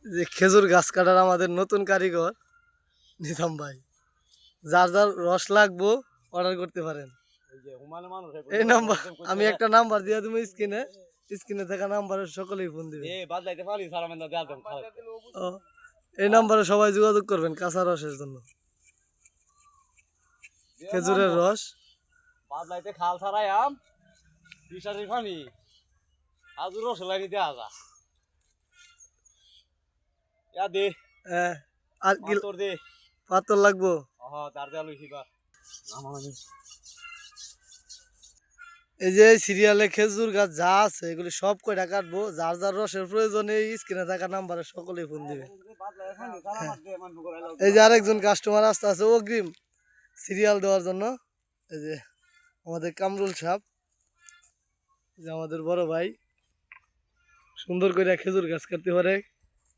যে খেজুর গাছ কাটার আমাদের নতুন কারিগর নিজাম ভাই, যার যার রস লাগবো অর্ডার করতে পারেন। এই নাম্বার আমি একটা নাম্বার দিয়ে দেবো স্ক্রিনে, স্ক্রিনে থাকা নাম্বারে সকলেই ফোন দিবে। এই নাম্বারে সবাই যোগাযোগ করবেন কাঁচা রসের জন্য। খেজুরের রস বাদলাইতে খাল ছাড়াই আম ফিশারির পানি আজ রস লাইনি দেয়া যা ইয়া দে আর কি তোর দে পাতর লাগবো। তার দেয়া লইছি বা এই যে সিরিয়ালে খেজুর গাছ যা আছে এগুলি সব কয়টা কাটবো, যার যার রসের প্রয়োজনে স্ক্রিনে থাকা নাম্বারে সকলেই ফোন দিবে। এই যে আরেকজন কাস্টমার আসতে আছে অগ্রিম সিরিয়াল দেওয়ার জন্য। এই যে আমাদের কামরুল সাহেব, যে আমাদের বড় ভাই, সুন্দর করে খেজুর গাছ কাটতে পারে।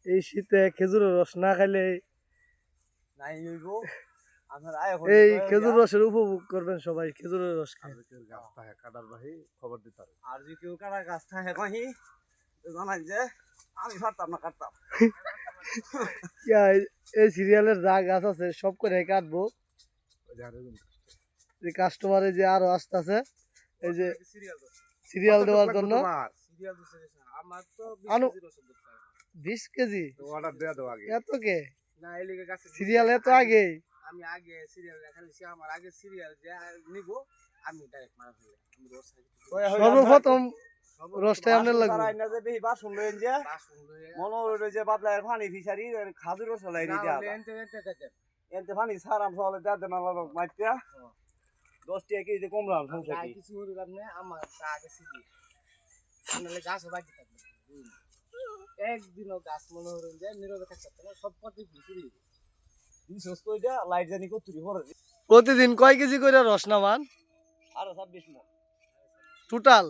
এই শীতে খেজুরের রস না খাইলে এই খেজুর রসের উপভোগ করবেন সবাই। খেজুরের রস খবর দিতে আর যে কেউ কাটা গাছ থাকে কহি জানাই যে আমি পারতাম না কাটতাম। এই সিরিয়ালের যা গাছ আছে সব করে কাটবো। যে কাস্টমারে যে আরো আসতে আছে এই যে সিরিয়াল দেওয়ার জন্য। 20 কেজি এত কে সিরিয়াল এত আগে আমি আগে সিরিয়াল দেখাইছি আমার আগে সিরিয়াল যে নিব আমি ডাইরেক্ট মারা ফেলে সর্বপ্রথম রসটাই আপনার লাগবে। আইনা যে বেহি বাসন লইন যে মনে হলো যে বাদলার পানি ফিশারি খাজুর রস লাই নি দেয়া এনতে পানি সারাম সলে দা দেনা লাগব মাইটা 10 টাকা কেজি কমলাম সমস্যা কি কিছু হলো আপনি আমার আগে সিরিয়াল আমলে গাছ বাকি থাকবে একদিনও গাছ মনে হলো যে নীরবে থাকতে না সব পথে ঘুরি লাইট জানি কতরি পড়ে প্রতিদিন কয় কেজি করে রস নামান? আরো 26 মণ টোটাল।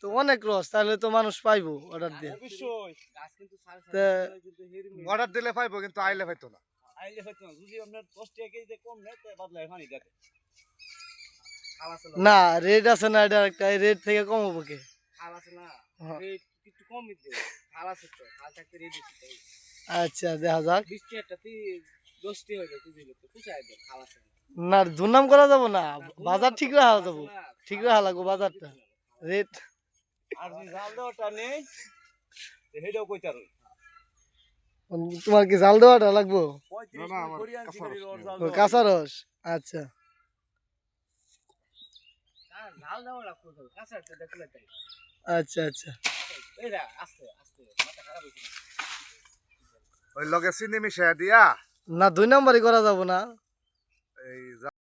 তো অনেক রস, তাহলে তো মানুষ পাইবো অর্ডার দিয়ে। অবশ্যই গাছ কিন্তু অর্ডার দিলে পাইবো কিন্তু আইলে পাইতো না। আইলে পাইতো না যদি আপনার 10 টাকা কেজি কম নেয় তে বদলায় পানি দেখে না রেট আছে না, এটা একটা রেট থেকে কম হবে কে? খাল আছে না রেট একটু কম দিতে খাল আছে তো খাল থাকতে রেট দিতে। আচ্ছা দেখা যাক 20 টাকাতে 10 টাকা হয়ে যায় কেজি লোক পুষায় দেয় খাল আছে না, দুর্নাম করা যাবো না, বাজার ঠিক রাখা যাবো, ঠিক রাখা লাগবো বাজারটা রেট। আর যে জাল দেওয়াটা নেই হেডাও কইতার তোমার কি জাল দেওয়াটা লাগবো? না না আমার কাঁচা রস। আচ্ছা জাল দেওয়া লাগতো কাঁচা দেখলে তাই। আচ্ছা আচ্ছা এইরা আস্তে আস্তে মাথা খারাপ হইছে ওই লগে চিনি মিশাইয়া দিয়া না, 2 নাম্বারই করা যাবো না।